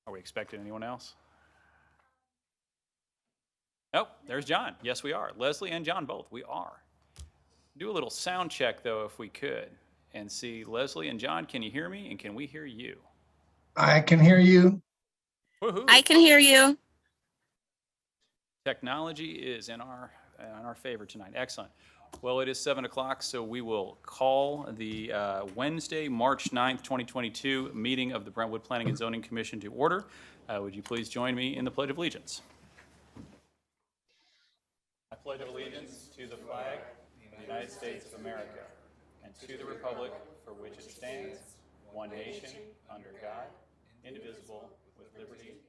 Are we expecting anyone else? Oh, there's John. Yes, we are. Leslie and John both. We are. Do a little sound check, though, if we could, and see, Leslie and John, can you hear me, and can we hear you? I can hear you. Woohoo! I can hear you. Technology is in our favor tonight. Excellent. Well, it is 7 o'clock, so we will call the Wednesday, March 9th, 2022 meeting of the Brentwood Planning and Zoning Commission to order. Would you please join me in the Pledge of Allegiance? I pledge allegiance to the flag of the United States of America and to the republic for which it stands, one nation, under God, indivisible, with liberty and justice.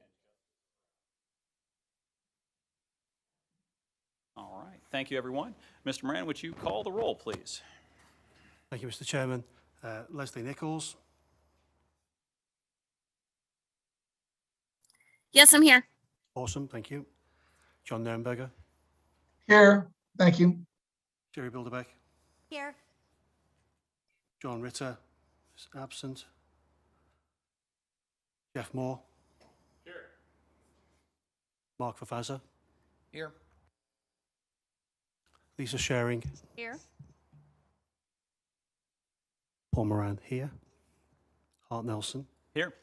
All right. Thank you, everyone. Mr. Moran, would you call the roll, please? Thank you, Mr. Chairman. Leslie Nichols. Yes, I'm here. Awesome, thank you. John Nurnberger. Here. Thank you. Jerry Bilderbeck. Here. John Ritter is absent. Jeff Moore. Here. Mark Fafazza. Here. Lisa Sharing. Here. Paul Moran here. Hart Nelson. Here.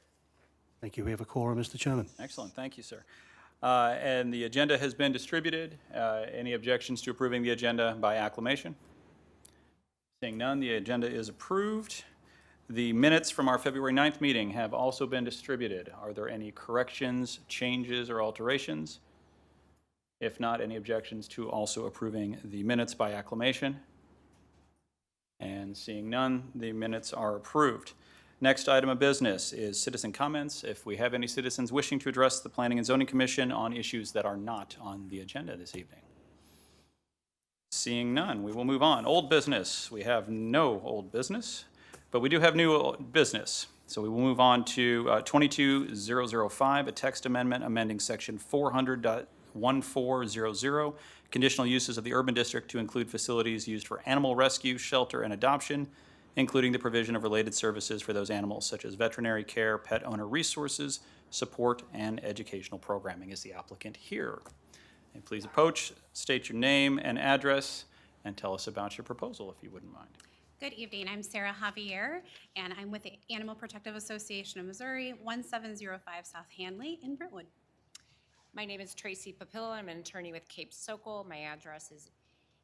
Thank you. We have a quorum, Mr. Chairman. Excellent. Thank you, sir. And the agenda has been distributed. Any objections to approving the agenda by acclamation? Seeing none, the agenda is approved. The minutes from our February 9th meeting have also been distributed. Are there any corrections, changes, or alterations? If not, any objections to also approving the minutes by acclamation? And seeing none, the minutes are approved. Next item of business is citizen comments. If we have any citizens wishing to address the Planning and Zoning Commission on issues that are not on the agenda this evening. Seeing none, we will move on. Old business. We have no old business, but we do have new business. So we will move on to 22005, a text amendment amending section 400.1400, conditional uses of the urban district to include facilities used for animal rescue, shelter, and adoption, including the provision of related services for those animals, such as veterinary care, pet owner resources, support, and educational programming. Is the applicant here? And please approach, state your name and address, and tell us about your proposal, if you wouldn't mind. Good evening. I'm Sarah Javier, and I'm with the Animal Protective Association of Missouri, 1705 South Hanley in Brentwood. My name is Tracy Papilla. I'm an attorney with Cape Sokol. My address is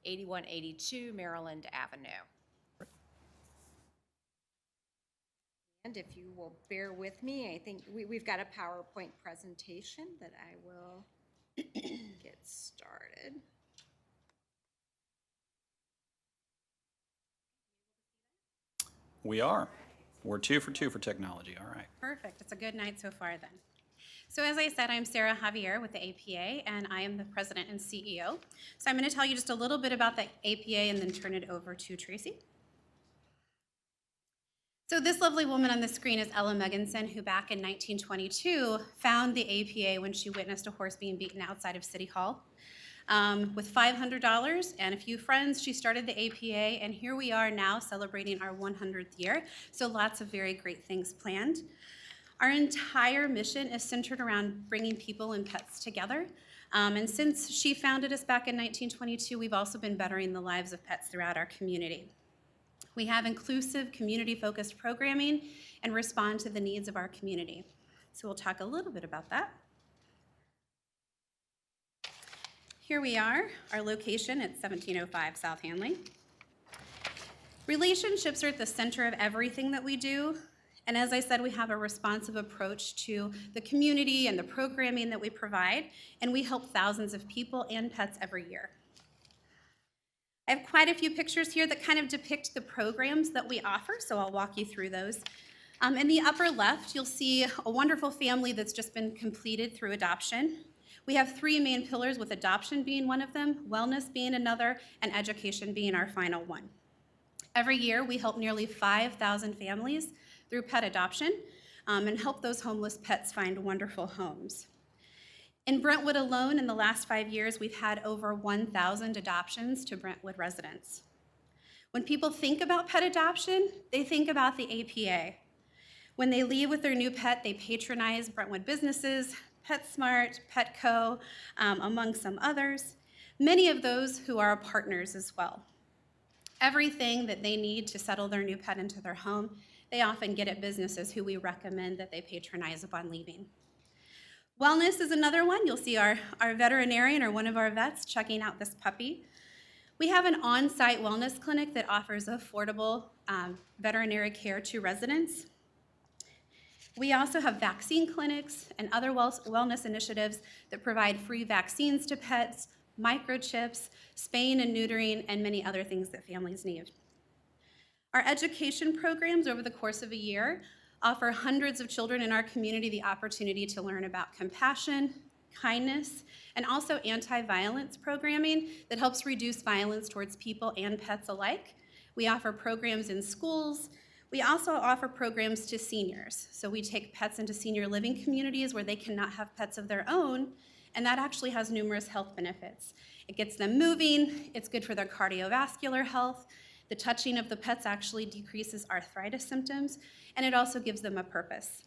8182 Maryland Avenue. And if you will bear with me, I think we've got a PowerPoint presentation that I will get started. We are. We're 2 for 2 for technology. All right. Perfect. It's a good night so far then. So as I said, I'm Sarah Javier with the APA, and I am the president and CEO. So I'm going to tell you just a little bit about the APA and then turn it over to Tracy. So this lovely woman on the screen is Ella Megginson, who back in 1922 found the APA when she witnessed a horse being beaten outside of City Hall. With $500 and a few friends, she started the APA, and here we are now celebrating our 100th year. So lots of very great things planned. Our entire mission is centered around bringing people and pets together. And since she founded us back in 1922, we've also been bettering the lives of pets throughout our community. We have inclusive, community-focused programming and respond to the needs of our community. So we'll talk a little bit about that. Here we are, our location at 1705 South Hanley. Relationships are at the center of everything that we do. And as I said, we have a responsive approach to the community and the programming that we provide, and we help thousands of people and pets every year. I have quite a few pictures here that kind of depict the programs that we offer, so I'll walk you through those. In the upper left, you'll see a wonderful family that's just been completed through adoption. We have 3 main pillars, with adoption being one of them, wellness being another, and education being our final one. Every year, we help nearly 5,000 families through pet adoption and help those homeless pets find wonderful homes. In Brentwood alone, in the last 5 years, we've had over 1,000 adoptions to Brentwood residents. When people think about pet adoption, they think about the APA. When they leave with their new pet, they patronize Brentwood businesses, PetSmart, Petco, among some others, many of those who are partners as well. Everything that they need to settle their new pet into their home, they often get at businesses who we recommend that they patronize upon leaving. Wellness is another one. You'll see our veterinarian or one of our vets checking out this puppy. We have an on-site wellness clinic that offers affordable veterinary care to residents. We also have vaccine clinics and other wellness initiatives that provide free vaccines to pets, microchips, spaying and neutering, and many other things that families need. Our education programs over the course of a year offer hundreds of children in our community the opportunity to learn about compassion, kindness, and also anti-violence programming that helps reduce violence towards people and pets alike. We offer programs in schools. We also offer programs to seniors. So we take pets into senior living communities where they cannot have pets of their own, and that actually has numerous health benefits. It gets them moving, it's good for their cardiovascular health, the touching of the pets actually decreases arthritis symptoms, and it also gives them a purpose.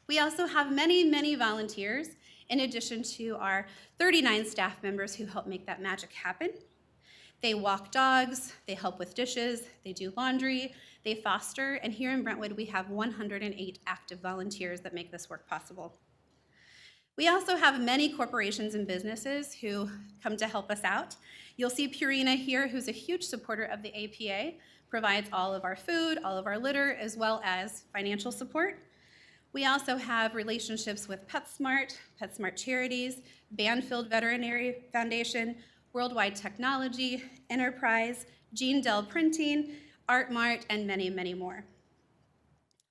We also have many, many volunteers in addition to our 39 staff members who help make that magic happen. They walk dogs, they help with dishes, they do laundry, they foster, and here in Brentwood we have 108 active volunteers that make this work possible. We also have many corporations and businesses who come to help us out. You'll see Purina here, who's a huge supporter of the APA, provides all of our food, all of our litter, as well as financial support. We also have relationships with PetSmart, PetSmart Charities, Banfield Veterinary Foundation, Worldwide Technology, Enterprise, Gene Dell Printing, ArtMart, and many, many more.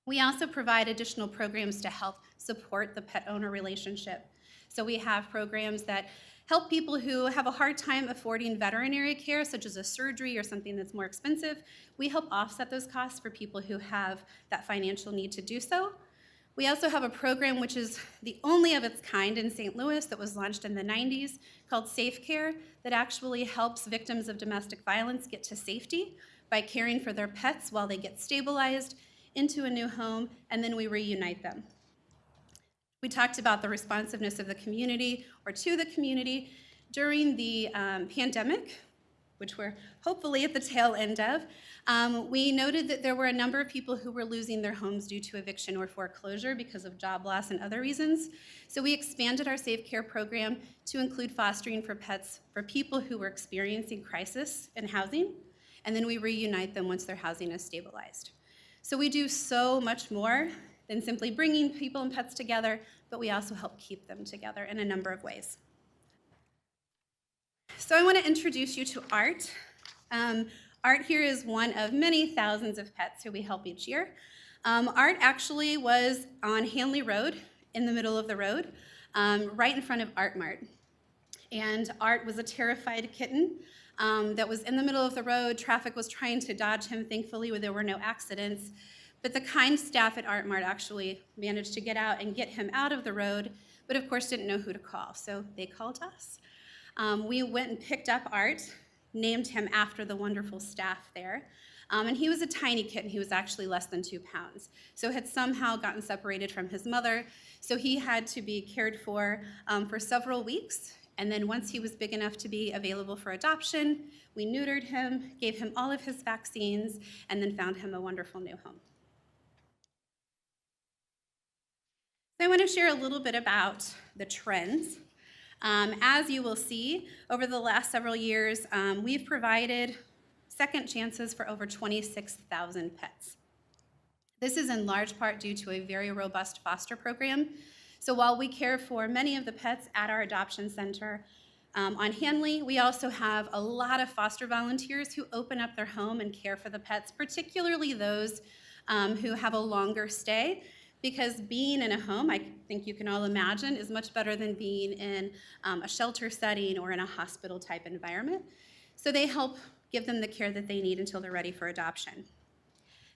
We also provide additional programs to help support the pet owner relationship. So we have programs that help people who have a hard time affording veterinary care, such as a surgery or something that's more expensive. We help offset those costs for people who have that financial need to do so. We also have a program which is the only of its kind in St. Louis that was launched in the 90s called Safe Care that actually helps victims of domestic violence get to safety by caring for their pets while they get stabilized into a new home, and then we reunite them. We talked about the responsiveness of the community or to the community during the pandemic, which we're hopefully at the tail end of. We noted that there were a number of people who were losing their homes due to eviction or foreclosure because of job loss and other reasons. So we expanded our Safe Care program to include fostering for pets for people who were experiencing crisis in housing, and then we reunite them once their housing is stabilized. So we do so much more than simply bringing people and pets together, but we also help keep them together in a number of ways. So I want to introduce you to Art. Art here is one of many thousands of pets who we help each year. Art actually was on Hanley Road, in the middle of the road, right in front of Art Mart. And Art was a terrified kitten that was in the middle of the road. Traffic was trying to dodge him. Thankfully, there were no accidents. But the kind staff at Art Mart actually managed to get out and get him out of the road, but of course didn't know who to call, so they called us. We went and picked up Art, named him after the wonderful staff there, and he was a tiny kitten. He was actually less than 2 pounds, so had somehow gotten separated from his mother, so he had to be cared for several weeks. And then once he was big enough to be available for adoption, we neutered him, gave him all of his vaccines, and then found him a wonderful new home. So I want to share a little bit about the trends. As you will see, over the last several years, we've provided second chances for over 26,000 pets. This is in large part due to a very robust foster program. So while we care for many of the pets at our adoption center on Hanley, we also have a lot of foster volunteers who open up their home and care for the pets, particularly those who have a longer stay, because being in a home, I think you can all imagine, is much better than being in a shelter setting or in a hospital type environment. So they help give them the care that they need until they're ready for adoption.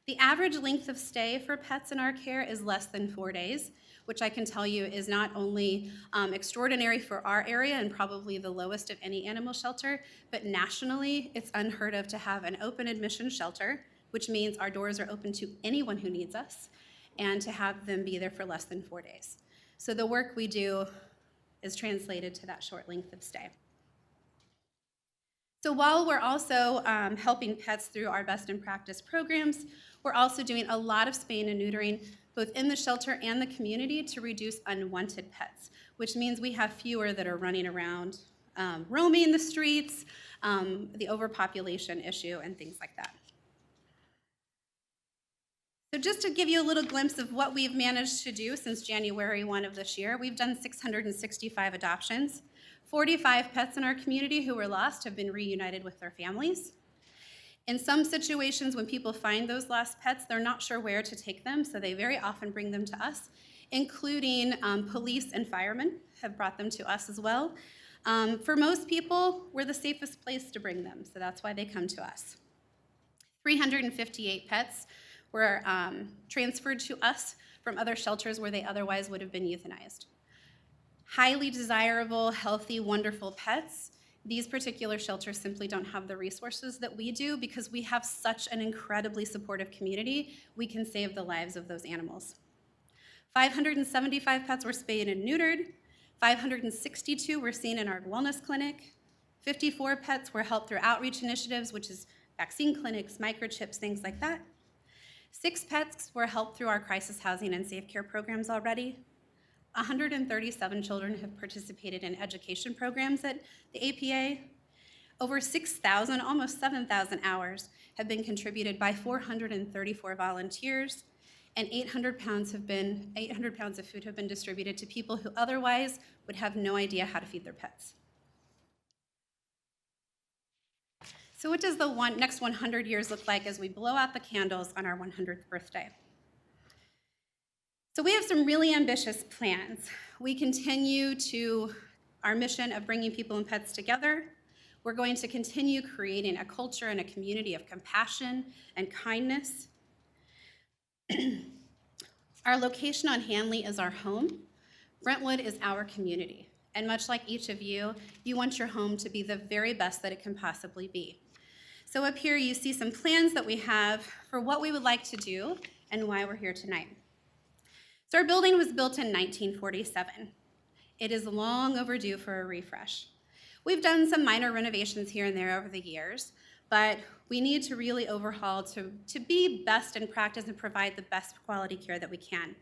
The average length of stay for pets in our care is less than 4 days, which I can tell you is not only extraordinary for our area and probably the lowest of any animal shelter, but nationally it's unheard of to have an open admission shelter, which means our doors are open to anyone who needs us. and to have them be there for less than 4 days. So the work we do is translated to that short length of stay. So while we're also helping pets through our best in practice programs, we're also doing a lot of spaying and neutering both in the shelter and the community to reduce unwanted pets, which means we have fewer that are running around roaming the streets, the overpopulation issue, and things like that. So just to give you a little glimpse of what we've managed to do since January 1 of this year, we've done 665 adoptions. 45 pets in our community who were lost have been reunited with their families. In some situations, when people find those lost pets, they're not sure where to take them, so they very often bring them to us, including police and firemen have brought them to us as well. For most people, we're the safest place to bring them, so that's why they come to us. 358 pets were transferred to us from other shelters where they otherwise would have been euthanized. Highly desirable, healthy, wonderful pets. These particular shelters simply don't have the resources that we do because we have such an incredibly supportive community. We can save the lives of those animals. 575 pets were spayed and neutered. 562 were seen in our wellness clinic. 54 pets were helped through outreach initiatives, which is vaccine clinics, microchips, things like that. 6 pets were helped through our crisis housing and safe care programs already. 137 children have participated in education programs at the APA. Over 6,000, almost 7,000 hours have been contributed by 434 volunteers, and 800 pounds of food have been distributed to people who otherwise would have no idea how to feed their pets. So what does the next 100 years look like as we blow out the candles on our 100th birthday? So we have some really ambitious plans. We continue to our mission of bringing people and pets together. We're going to continue creating a culture and a community of compassion and kindness. Our location on Hanley is our home. Brentwood is our community. And much like each of you, you want your home to be the very best that it can possibly be. So up here you see some plans that we have for what we would like to do and why we're here tonight. So our building was built in 1947. It is long overdue for a refresh. We've done some minor renovations here and there over the years, but we need to really overhaul to be best in practice and provide the best quality care that we can.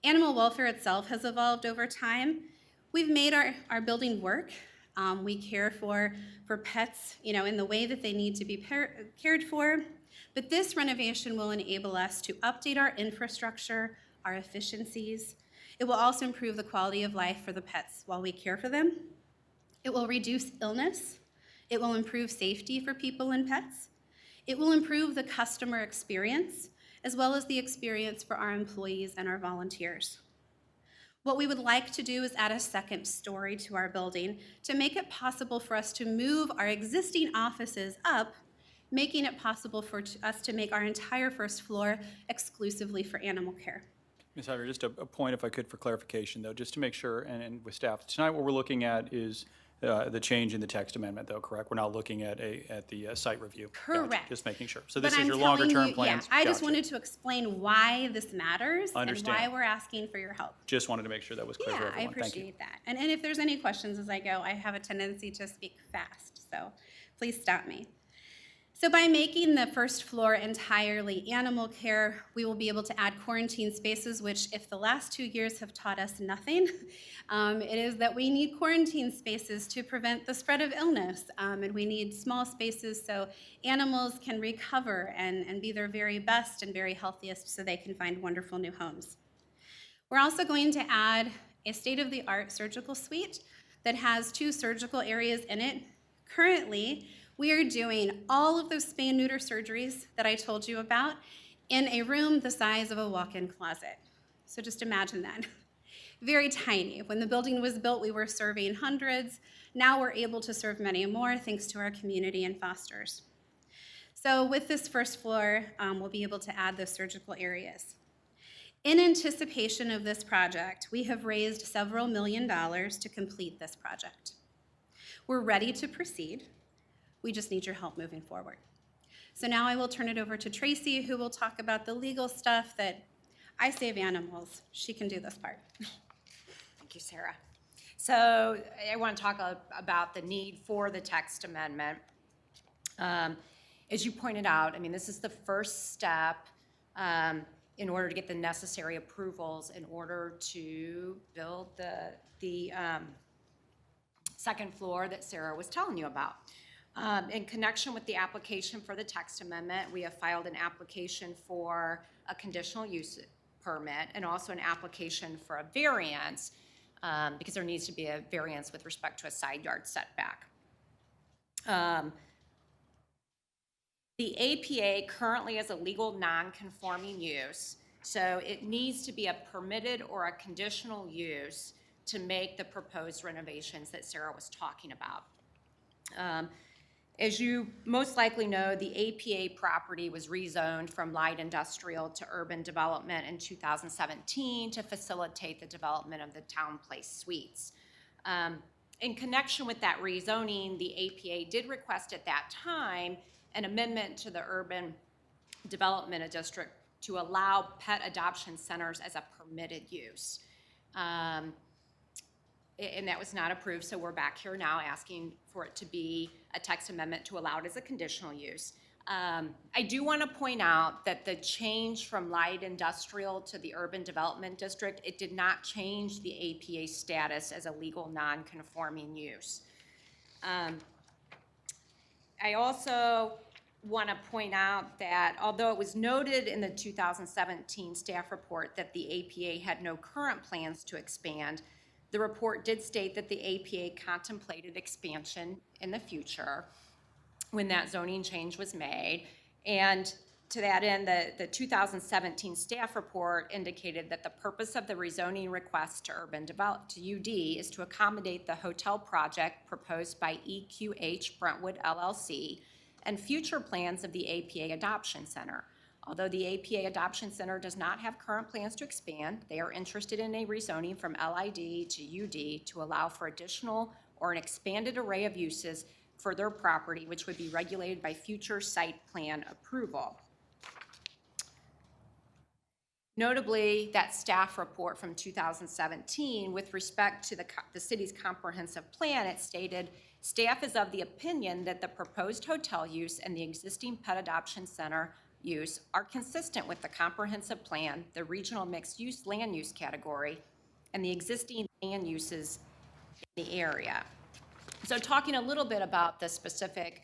Animal welfare itself has evolved over time. We've made our building work. We care for pets, in the way that they need to be cared for, but this renovation will enable us to update our infrastructure, our efficiencies. It will also improve the quality of life for the pets while we care for them. It will reduce illness. It will improve safety for people and pets. It will improve the customer experience, as well as the experience for our employees and our volunteers. What we would like to do is add a second story to our building to make it possible for us to move our existing offices up, making it possible for us to make our entire first floor exclusively for animal care. Ms. Hyder, just a point, if I could, for clarification, though, just to make sure, and with staff, tonight what we're looking at is the change in the text amendment, though, correct? We're not looking at the site review. Correct. Gotcha. Just making sure. So this But is I'm your telling longer-term you, plans? Yeah, I just Gotcha. wanted to explain why this matters and Understand. why we're asking for your help. Just wanted to make sure that was clear for Yeah, everyone. I appreciate that. And if there's any questions as I go, I have a tendency to speak fast, so please stop me. So by making the first floor entirely animal care, we will be able to add quarantine spaces, which if the last 2 years have taught us nothing, it is that we need quarantine spaces to prevent the spread of illness. And we need small spaces so animals can recover and be their very best and very healthiest so they can find wonderful new homes. We're also going to add a state-of-the-art surgical suite that has 2 surgical areas in it. Currently, we are doing all of those spay and neuter surgeries that I told you about in a room the size of a walk-in closet. So just imagine that. Very tiny. When the building was built, we were serving hundreds. Now we're able to serve many more thanks to our community and fosters. So with this first floor, we'll be able to add those surgical areas. In anticipation of this project, we have raised several $million to complete this project. We're ready to proceed. We just need your help moving forward. So now I will turn it over to Tracy, who will talk about the legal stuff that I save animals. She can do this part. Thank you, Sarah. So I want to talk about the need for the text amendment. As you pointed out, I mean, this is the first step in order to get the necessary approvals in order to build the second floor that Sarah was telling you about. In connection with the application for the text amendment, we have filed an application for a conditional use permit and also an application for a variance because there needs to be a variance with respect to a side yard setback. The APA currently is a legal non-conforming use, so it needs to be a permitted or a conditional use to make the proposed renovations that Sarah was talking about. As you most likely know, the APA property was rezoned from light industrial to urban development in 2017 to facilitate the development of the Town Place Suites. In connection with that rezoning, the APA did request at that time an amendment to the urban development district to allow pet adoption centers as a permitted use. And that was not approved, so we're back here now asking for it to be a text amendment to allow it as a conditional use. I do want to point out that the change from light industrial to the urban development district, it did not change the APA status as a legal non-conforming use. I also want to point out that although it was noted in the 2017 staff report that the APA had no current plans to expand, the report did state that the APA contemplated expansion in the future when that zoning change was made. And to that end, the 2017 staff report indicated that the purpose of the rezoning request to UD is to accommodate the hotel project proposed by EQH Brentwood LLC and future plans of the APA Adoption Center. Although the APA Adoption Center does not have current plans to expand, they are interested in a rezoning from LID to UD to allow for additional or an expanded array of uses for their property, which would be regulated by future site plan approval. Notably, that staff report from 2017, with respect to the city's comprehensive plan, it stated, staff is of the opinion that the proposed hotel use and the existing pet adoption center use are consistent with the comprehensive plan, the regional mixed use land use category, and the existing land uses in the area. So talking a little bit about the specific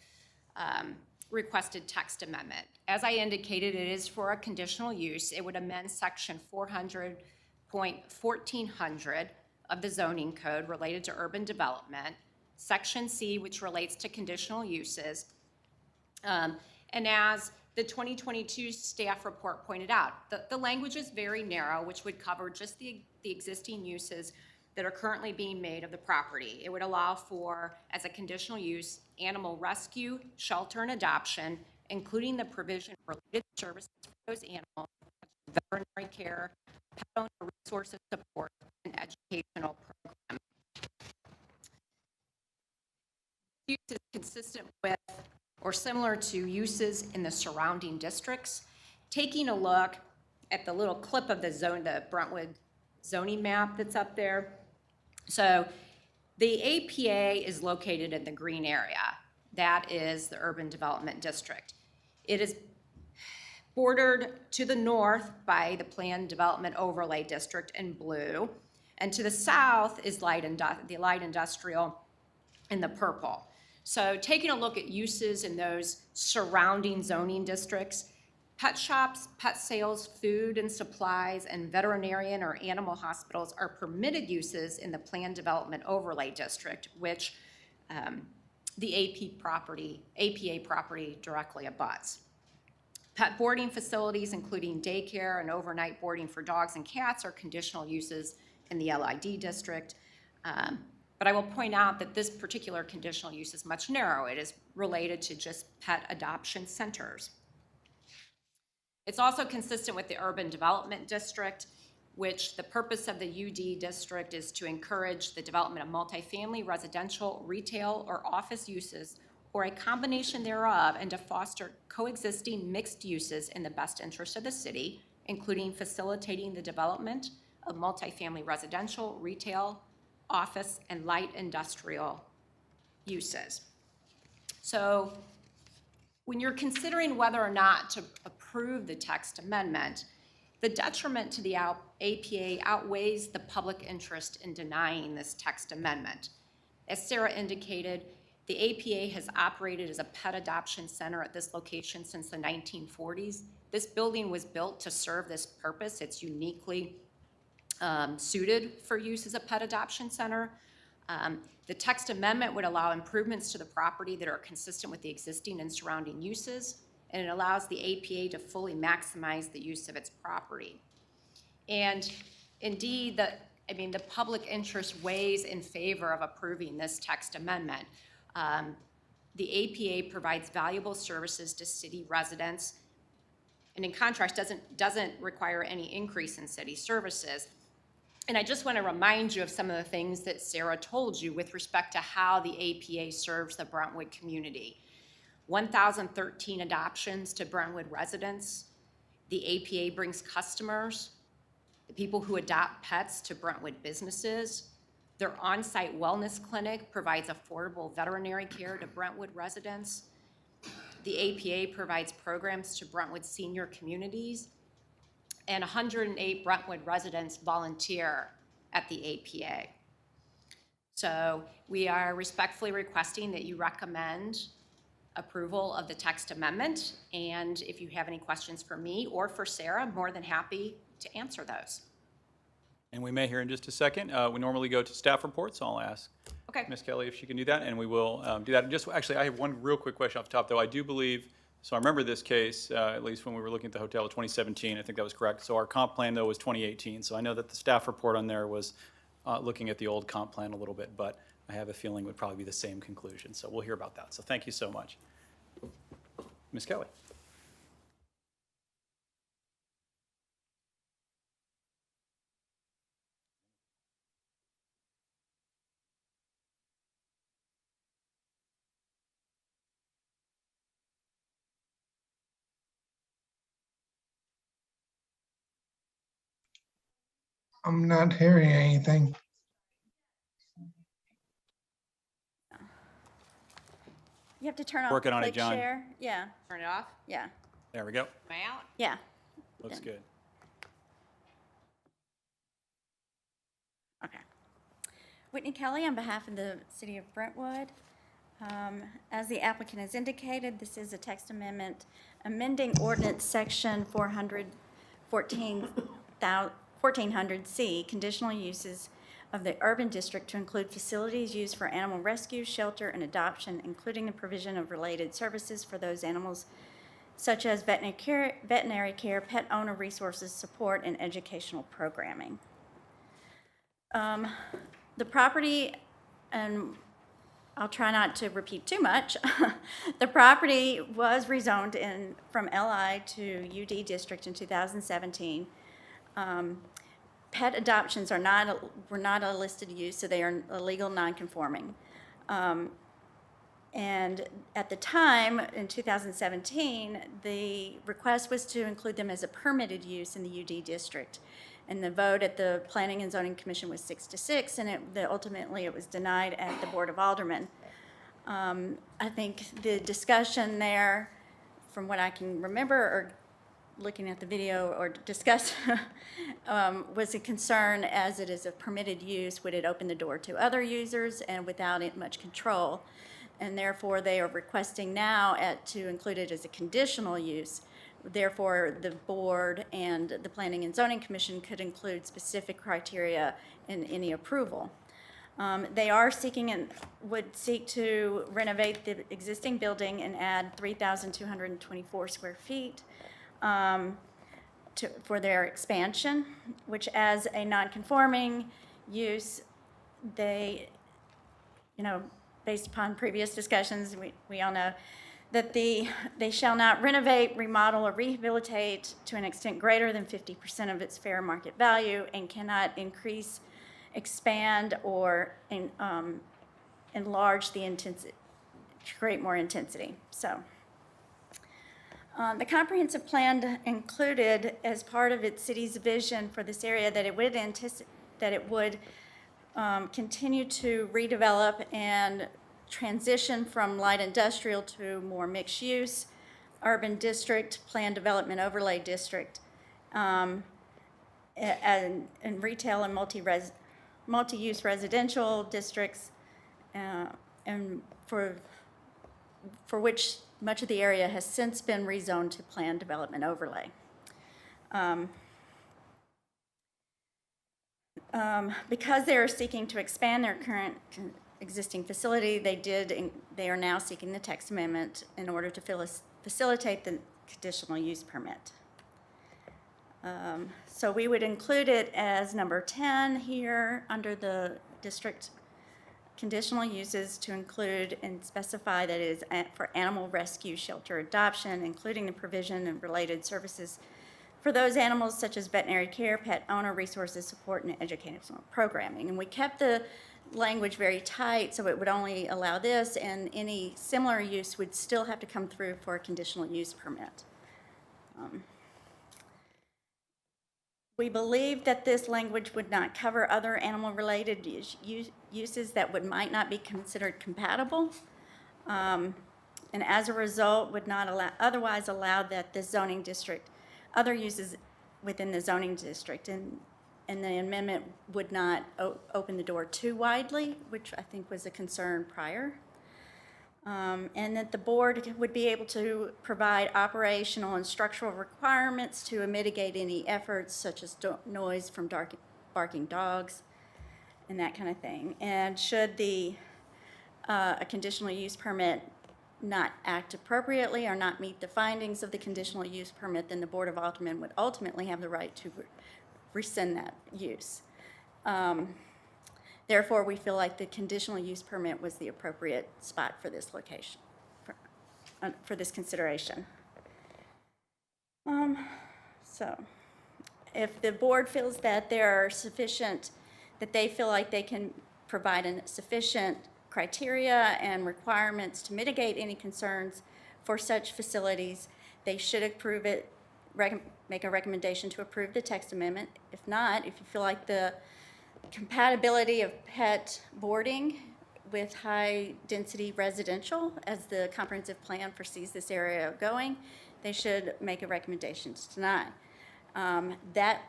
requested text amendment. As I indicated, it is for a conditional use. It would amend section 400.1400 of the zoning code related to urban development, section C, which relates to conditional uses. And as the 2022 staff report pointed out, the language is very narrow, which would cover just the existing uses that are currently being made of the property. It would allow for, as a conditional use, animal rescue, shelter, and adoption, including the provision of related services for those animals, veterinary care, pet owner resources support, and educational programs. Use is consistent with or similar to uses in the surrounding districts. Taking a look at the little clip of the Brentwood zoning map that's up there. So the APA is located in the green area. That is the urban development district. It is bordered to the north by the planned development overlay district in blue, and to the south is the light industrial in the purple. So taking a look at uses in those surrounding zoning districts, pet shops, pet sales, food and supplies, and veterinarian or animal hospitals are permitted uses in the planned development overlay district, which the APA property directly abuts. Pet boarding facilities, including daycare and overnight boarding for dogs and cats, are conditional uses in the LID district. But I will point out that this particular conditional use is much narrower. It is related to just pet adoption centers. It's also consistent with the urban development district, which the purpose of the UD district is to encourage the development of multifamily, residential, retail, or office uses, or a combination thereof, and to foster coexisting mixed uses in the best interest of the city including facilitating the development of multifamily residential, retail, office, and light industrial uses. So when you're considering whether or not to approve the text amendment, the detriment to the APA outweighs the public interest in denying this text amendment. As Sarah indicated, the APA has operated as a pet adoption center at this location since the 1940s. This building was built to serve this purpose. It's uniquely suited for use as a pet adoption center. The text amendment would allow improvements to the property that are consistent with the existing and surrounding uses, and it allows the APA to fully maximize the use of its property. And indeed, the public interest weighs in favor of approving this text amendment. The APA provides valuable services to city residents, and in contrast, doesn't require any increase in city services. And I just want to remind you of some of the things that Sarah told you with respect to how the APA serves the Brentwood community. 1,013 adoptions to Brentwood residents. The APA brings customers, the people who adopt pets, to Brentwood businesses. Their on-site wellness clinic provides affordable veterinary care to Brentwood residents. The APA provides programs to Brentwood senior communities, and 108 Brentwood residents volunteer at the APA. So we are respectfully requesting that you recommend approval of the text amendment, and if you have any questions for me or for Sarah, I'm more than happy to answer those. And we may hear in just a second. We normally go to staff reports, so I'll ask Okay. Ms. Kelly if she can do that, and we will do that. Just actually, I have one real quick question off the top, though. I do believe, so I remember this case, at least when we were looking at the hotel in 2017, I think that was correct. So our comp plan, though, was 2018. So I know that the staff report on there was looking at the old comp plan a little bit, but I have a feeling it would probably be the same conclusion. So we'll hear about that. So thank you so much. Ms. Kelly. I'm not hearing anything. You have to turn off Working the on it, click John. share. Yeah, Turn it off. yeah, There we go. Am I out? yeah. Looks Done. good. Okay. Whitney Kelly on behalf of the city of Brentwood. As the applicant has indicated, this is a text amendment amending ordinance section 1400C, conditional uses of the urban district to include facilities used for animal rescue, shelter, and adoption, including the provision of related services for those animals such as veterinary care, pet owner resources, support, and educational programming. The property, and I'll try not to repeat too much, the property was rezoned from LI to UD district in 2017. Pet adoptions were not a listed use, so they are illegal non-conforming. And at the time, in 2017, the request was to include them as a permitted use in the UD district. And the vote at the Planning and Zoning Commission was 6-6, and ultimately it was denied at the Board of Aldermen. I think the discussion there, from what I can remember, or looking at the video or discuss, was a concern as it is a permitted use. Would it open the door to other users and without it much control? And therefore, they are requesting now to include it as a conditional use. Therefore, the board and the Planning and Zoning Commission could include specific criteria in any approval. They are seeking and would seek to renovate the existing building and add 3,224 square feet for their expansion, which as a non-conforming use, they, based upon previous discussions, we all know that they shall not renovate, remodel, or rehabilitate to an extent greater than 50% of its fair market value, and cannot increase, expand, or enlarge the intensity, create more intensity. So The comprehensive plan included as part of its city's vision for this area that it would continue to redevelop and transition from light industrial to more mixed use, urban district, planned development overlay district, and retail and multi-use residential districts, and for which much of the area has since been rezoned to planned development overlay. Because they are seeking to expand their current existing facility, they are now seeking the text amendment in order to facilitate the conditional use permit. So we would include it as number 10 here under the district conditional uses to include and specify that it is for animal rescue, shelter, adoption, including the provision of related services for those animals such as veterinary care, pet owner resources, support, and educational programming. And we kept the language very tight so it would only allow this, and any similar use would still have to come through for a conditional use permit. We believe that this language would not cover other animal-related uses that might not be considered compatible, and as a result would not otherwise allow that the zoning district, other uses within the zoning district, and the amendment would not open the door too widely, which I think was a concern prior. And that the board would be able to provide operational and structural requirements to mitigate any efforts such as noise from barking dogs and that kind of thing. And should a conditional use permit not act appropriately or not meet the findings of the conditional use permit, then the Board of Aldermen would ultimately have the right to rescind that use. Therefore, we feel like the conditional use permit was the appropriate spot for this location, for this consideration. So, if the board feels that there are sufficient, that they feel like they can provide sufficient criteria and requirements to mitigate any concerns for such facilities, they should approve it, make a recommendation to approve the text amendment. If not, if you feel like the compatibility of pet boarding with high-density residential, as the comprehensive plan foresees this area going, they should make a recommendation to deny. That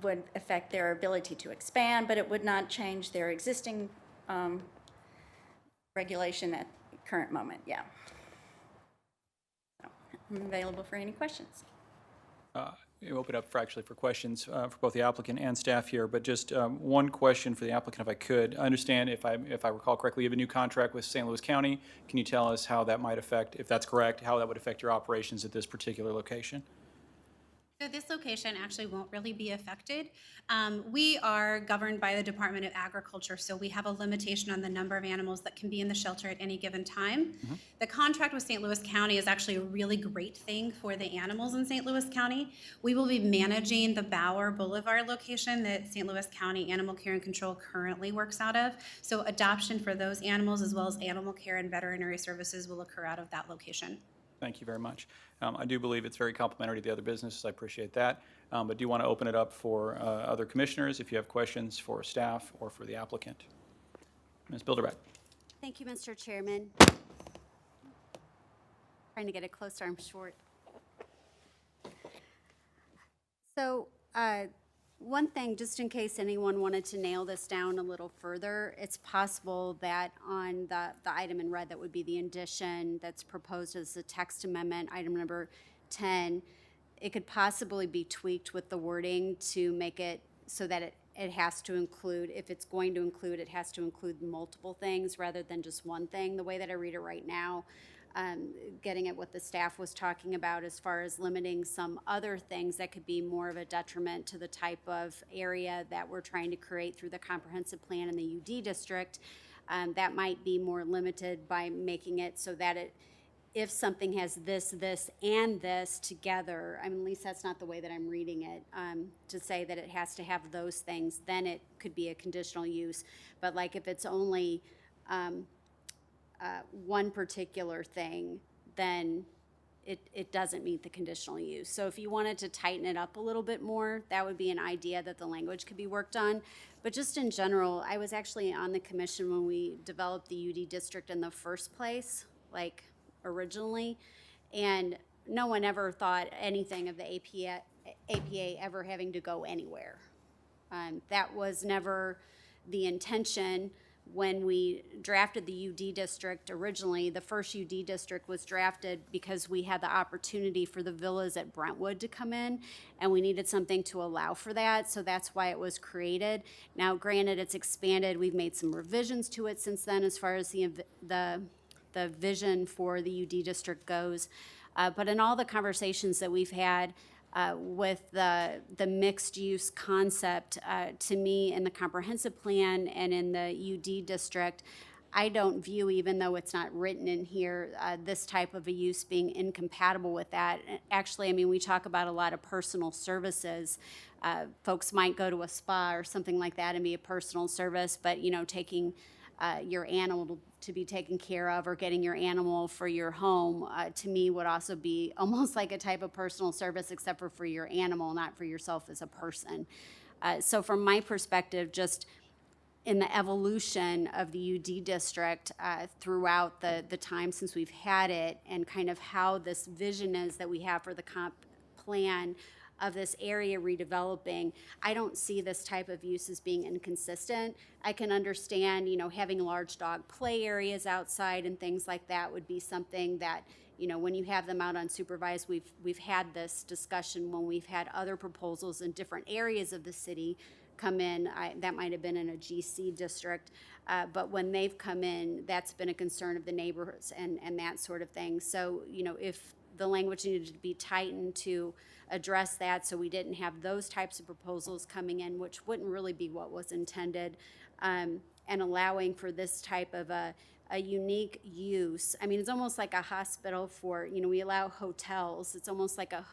would affect their ability to expand, but it would not change their existing regulation at the current moment, yeah. So, I'm available for any questions. We'll open up for questions for both the applicant and staff here, but just one question for the applicant, if I could. I understand, if I recall correctly, you have a new contract with St. Louis County. Can you tell us how that might affect, if that's correct, how that would affect your operations at this particular location? So this location actually won't really be affected. We are governed by the Department of Agriculture, so we have a limitation on the number of animals that can be in the shelter at any given time. Mm-hmm. The contract with St. Louis County is actually a really great thing for the animals in St. Louis County. We will be managing the Bauer Boulevard location that St. Louis County Animal Care and Control currently works out of. So adoption for those animals, as well as animal care and veterinary services, will occur out of that location. Thank you very much. I do believe it's very complimentary to the other businesses. I appreciate that. But do you want to open it up for other commissioners if you have questions for staff or for the applicant? Ms. Bilderbeck. Thank you, Mr. Chairman. Trying to get it closer, I'm short. So, one thing, just in case anyone wanted to nail this down a little further, it's possible that on the item in red that would be the addition that's proposed as the text amendment, item number 10, it could possibly be tweaked with the wording to make it so that it has to include, if it's going to include, it has to include multiple things rather than just one thing, the way that I read it right now. Getting at what the staff was talking about as far as limiting some other things that could be more of a detriment to the type of area that we're trying to create through the comprehensive plan in the UD district. That might be more limited by making it so that if something has this, and this together, I mean, at least that's not the way that I'm reading it, to say that it has to have those things, then it could be a conditional use. But like if it's only one particular thing, then it doesn't meet the conditional use. So if you wanted to tighten it up a little bit more, that would be an idea that the language could be worked on. But just in general, I was actually on the commission when we developed the UD district in the first place, like originally, and no one ever thought anything of the APA ever having to go anywhere. That was never the intention. When we drafted the UD district originally, the first UD district was drafted because we had the opportunity for the villas at Brentwood to come in, and we needed something to allow for that, so that's why it was created. Now, granted, it's expanded. We've made some revisions to it since then as far as the vision for the UD district goes. But in all the conversations that we've had with the mixed-use concept, to me, in the comprehensive plan and in the UD district, I don't view, even though it's not written in here, this type of a use being incompatible with that. Actually, I mean, we talk about a lot of personal services. Folks might go to a spa or something like that and be a personal service, but, you know, taking your animal to be taken care of or getting your animal for your home, to me would also be almost like a type of personal service, except for your animal, not for yourself as a person. So from my perspective, just in the evolution of the UD district throughout the time since we've had it, and kind of how this vision is that we have for the comp plan of this area redeveloping, I don't see this type of use as being inconsistent. I can understand, you know, having large dog play areas outside and things like that would be something that, you know, when you have them out unsupervised, we've had this discussion when we've had other proposals in different areas of the city come in. That might have been in a GC district, but when they've come in, that's been a concern of the neighborhoods and that sort of thing. So, you know, if the language needed to be tightened to address that, so we didn't have those types of proposals coming in, which wouldn't really be what was intended, and allowing for this type of a unique use. I mean, it's almost like a hospital for, you know, we allow hotels. It's almost like a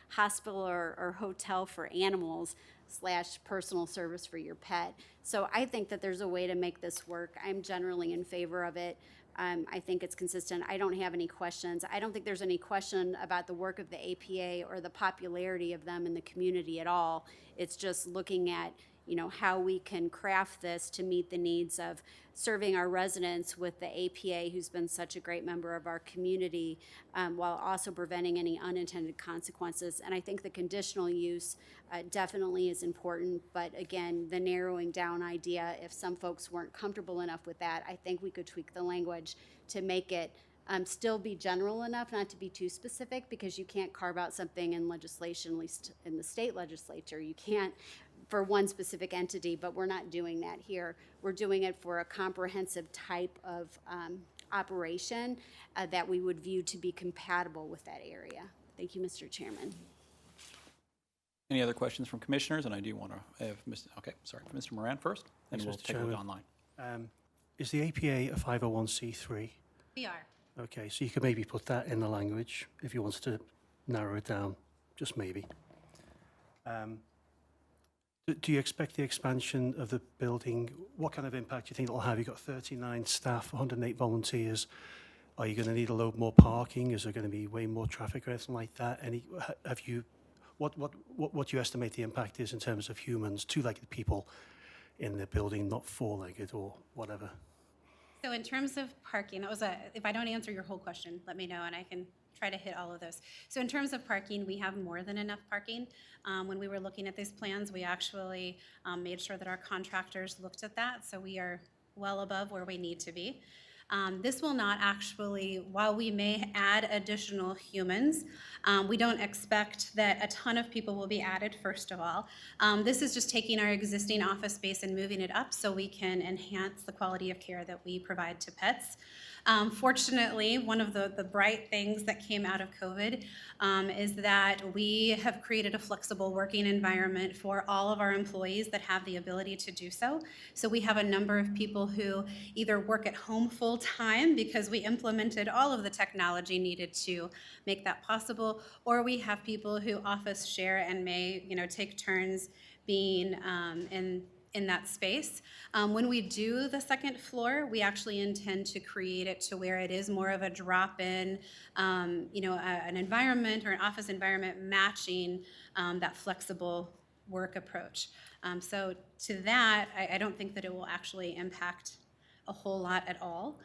hospital or hotel for animals / personal service for your pet. So I think that there's a way to make this work. I'm generally in favor of it. I think it's consistent. I don't have any questions. I don't think there's any question about the work of the APA or the popularity of them in the community at all. It's just looking at, you know, how we can craft this to meet the needs of serving our residents with the APA, who's been such a great member of our community, while also preventing any unintended consequences. And I think the conditional use definitely is important, but again, the narrowing down idea, if some folks weren't comfortable enough with that, I think we could tweak the language to make it still be general enough, not to be too specific, because you can't carve out something in legislation, at least in the state legislature. You can't for one specific entity, but we're not doing that here. We're doing it for a comprehensive type of operation that we would view to be compatible with that area. Thank you, Mr. Chairman. Any other questions from commissioners? And I do want to have Mr. Moran first, and Thanks, we'll Mr. take a look Chairman. online. Is the APA a 501c3? We are. Okay, so you could maybe put that in the language if you wanted to narrow it down, just maybe. Do you expect the expansion of the building, what kind of impact do you think it'll have? You've got 39 staff, 108 volunteers. Are you going to need a load more parking? Is there going to be way more traffic or anything like that? What do you estimate the impact is in terms of humans, two-legged people in the building, not four-legged or whatever? So in terms of parking, if I don't answer your whole question, let me know and I can try to hit all of those. So in terms of parking, we have more than enough parking. When we were looking at these plans, we actually made sure that our contractors looked at that. So we are well above where we need to be. This will not actually, while we may add additional humans, we don't expect that a ton of people will be added, first of all. This is just taking our existing office space and moving it up so we can enhance the quality of care that we provide to pets. Fortunately, one of the bright things that came out of COVID is that we have created a flexible working environment for all of our employees that have the ability to do so. So we have a number of people who either work at home full time because we implemented all of the technology needed to make that possible, or we have people who office share and may, take turns being in that space. When we do the second floor, we actually intend to create it to where it is more of a drop-in, an environment or an office environment matching that flexible work approach. So to that, I don't think that it will actually impact a whole lot at all.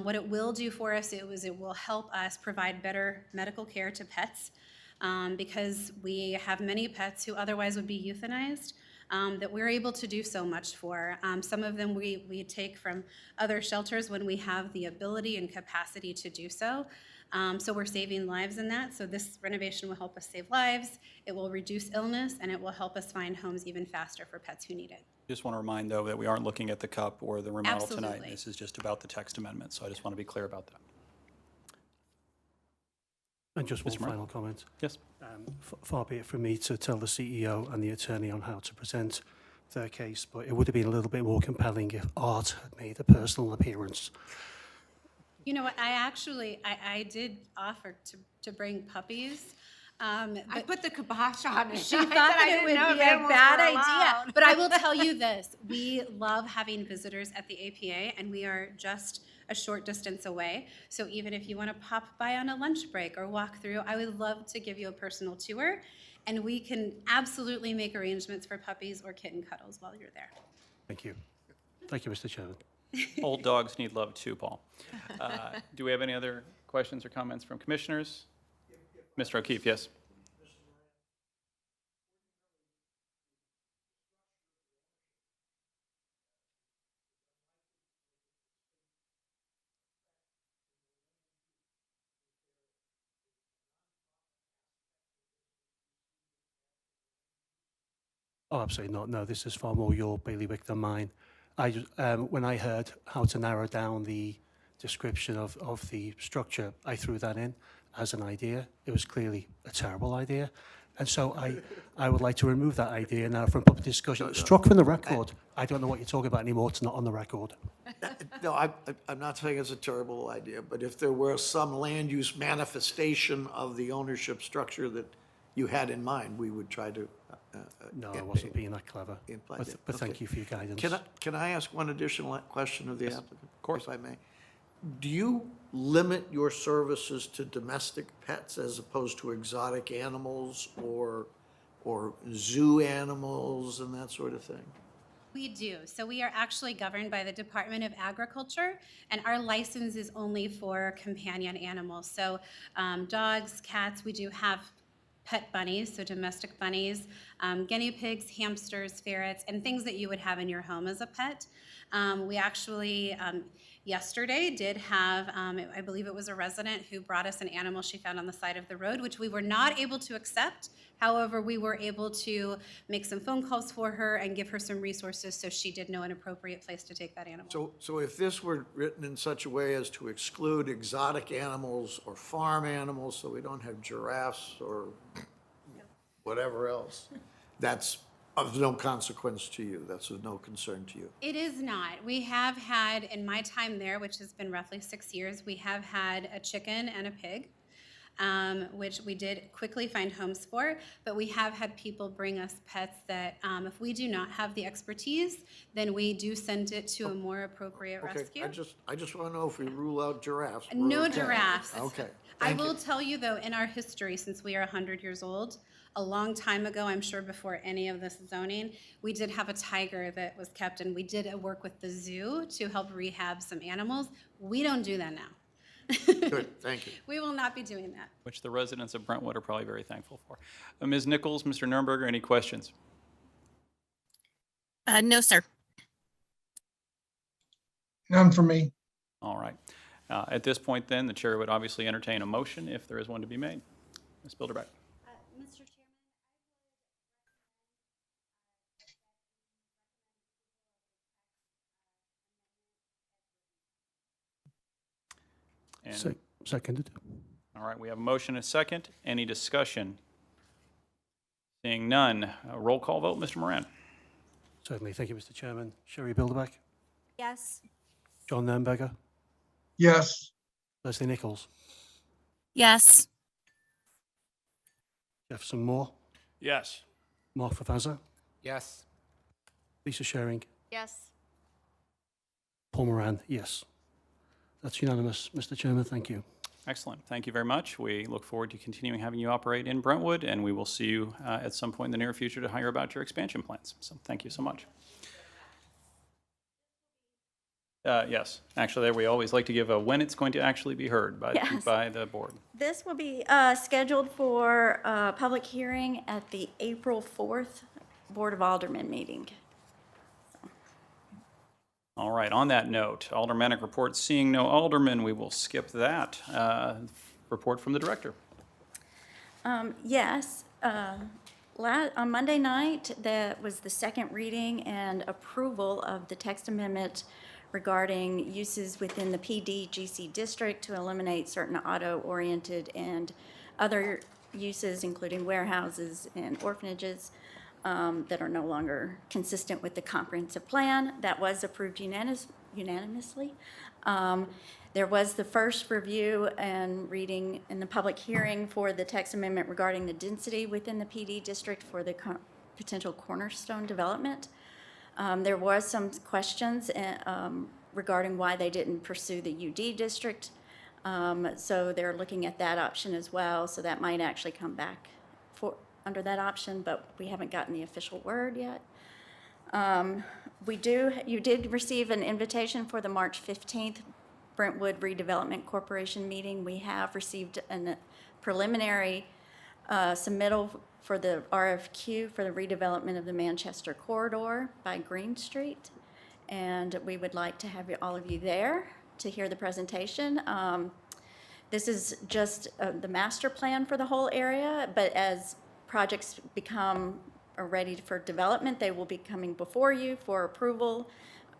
What it will do for us is it will help us provide better medical care to pets because we have many pets who otherwise would be euthanized that we're able to do so much for. Some of them we take from other shelters when we have the ability and capacity to do so. So we're saving lives in that. So this renovation will help us save lives, it will reduce illness, and it will help us find homes even faster for pets who need it. Just want to remind, though, that we aren't looking at the cup or the remodel tonight. Absolutely. This is just about the text amendment, so I just want to be clear about that. And just one Mr. Moran? final comment. Yes. Far be it from me to tell the CEO and the attorney on how to present their case, but it would have been a little bit more compelling if art had made a personal appearance. You know what, I did offer to bring puppies. I put the kibosh on it. She thought that it would be a bad idea. But I will tell you this, we love having visitors at the APA, and we are just a short distance away. So even if you want to pop by on a lunch break or walk through, I would love to give you a personal tour, and we can absolutely make arrangements for puppies or kitten cuddles while you're there. Thank you. Thank you, Mr. Chairman. Old dogs need love too, Paul. Do we have any other questions or comments from commissioners? Mr. O'Keefe, yes. Oh, absolutely not. No, this is far more your bailiwick than mine. When I heard how to narrow down the description of the structure, I threw that in as an idea. It was clearly a terrible idea. And so I would like to remove that idea now from public discussion. Struck from the record. I don't know what you're talking about anymore. It's not on the record. No, I'm not saying it's a terrible idea, but if there were some land use manifestation of the ownership structure that you had in mind, we would try to. No, I wasn't being that clever. imply But, that. but thank Okay. you for your guidance. Can I ask one additional question of the applicant? Of course. If I may. Do you limit your services to domestic pets as opposed to exotic animals or zoo animals and that sort of thing? We do. So we are actually governed by the Department of Agriculture, and our license is only for companion animals. So dogs, cats, we do have pet bunnies, so domestic bunnies, guinea pigs, hamsters, ferrets, and things that you would have in your home as a pet. We actually yesterday did have, I believe it was a resident who brought us an animal she found on the side of the road, which we were not able to accept. However, we were able to make some phone calls for her and give her some resources so she did know an appropriate place to take that animal. So if this were written in such a way as to exclude exotic animals or farm animals, so we don't have giraffes or whatever else, that's of no consequence to you, that's of no concern to you? It is not. We have had, in my time there, which has been roughly 6 years, we have had a chicken and a pig, which we did quickly find homes for, but we have had people bring us pets that if we do not have the expertise, then we do send it to a more appropriate Okay, rescue. I just want to know if we rule out giraffes. we're No okay. giraffes. Okay, I thank you. will tell you though, in our history, since we are 100 years old, a long time ago, I'm sure before any of this zoning, we did have a tiger that was kept, and we did work with the zoo to help rehab some animals. We don't do that now. Good, thank you. We will not be doing that. Which the residents of Brentwood are probably very thankful for. Ms. Nichols, Mr. Nurnberger, any questions? No, sir. None for me. All right. At this point, then, the chair would obviously entertain a motion if there is one to be made. Ms. Bilderbeck. Mr. Chairman, And, Seconded. all right, we have a motion and a second. Any discussion? Seeing none, roll call vote, Mr. Moran. Certainly. Thank you, Mr. Chairman. Sherry Bilderbeck, yes. John Nurnberger, Yes. Leslie Nichols, Yes. Jefferson Moore, Yes. Mark Favazza, Yes. Lisa Schering, Yes. Paul Moran, yes. That's unanimous, Mr. Chairman, thank you. Excellent. Thank you very much. We look forward to continuing having you operate in Brentwood, and we will see you at some point in the near future to hear about your expansion plans. So thank you so much. Yes, actually, we always like to give a when it's going to actually be heard by, Yes. by the board. This will be scheduled for a public hearing at the April 4th Board of Aldermen meeting. All right, on that note, aldermanic report, seeing no aldermen, we will skip that. Report from the director. Yes, on Monday night, that was the second reading and approval of the text amendment regarding uses within the PDGC district to eliminate certain auto-oriented and other uses, including warehouses and orphanages, that are no longer consistent with the comprehensive plan. That was approved unanimously. There was the first review and reading in the public hearing for the text amendment regarding the density within the PD district for the potential cornerstone development. There was some questions regarding why they didn't pursue the UD district. So they're looking at that option as well. So that might actually come back under that option, but we haven't gotten the official word yet. You did receive an invitation for the March 15th Brentwood Redevelopment Corporation meeting. We have received a preliminary submittal for the RFQ for the redevelopment of the Manchester corridor by Green Street. And we would like to have all of you there to hear the presentation. This is just the master plan for the whole area, but as projects become ready for development, they will be coming before you for approval,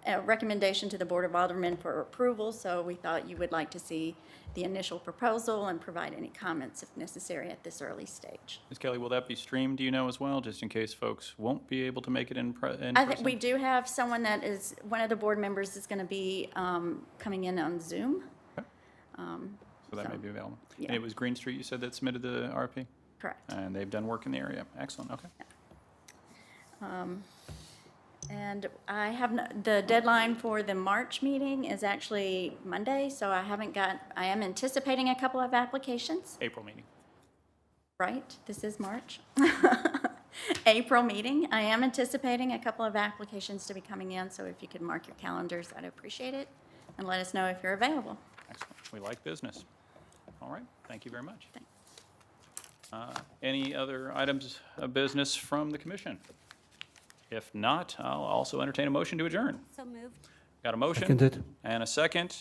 a recommendation to the Board of Aldermen for approval. So we thought you would like to see the initial proposal and provide any comments if necessary at this early stage. Ms. Kelly, will that be streamed, do you know, as well, just in case folks won't be able to make it in person? I think we do have someone that is, one of the board members is going to be coming in on Zoom. Okay. So that may be available. yeah. And it was Green Street, you said, that submitted the RFP? Correct. And they've done work in the area. Excellent, okay. And I have, the deadline for the March meeting is actually Monday, so I am anticipating a couple of applications, April meeting. right? This is March. April meeting. I am anticipating a couple of applications to be coming in, so if you could mark your calendars, I'd appreciate it. And let us know if you're available. Excellent. We like business. All right, thank you very much. Thanks. Any other items of business from the commission? If not, I'll also entertain a motion to adjourn. So moved. Got a motion? Seconded. And a second.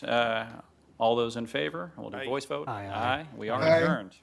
All those in favor? We'll do voice vote. Aye, aye. Aye. We are Aye. adjourned.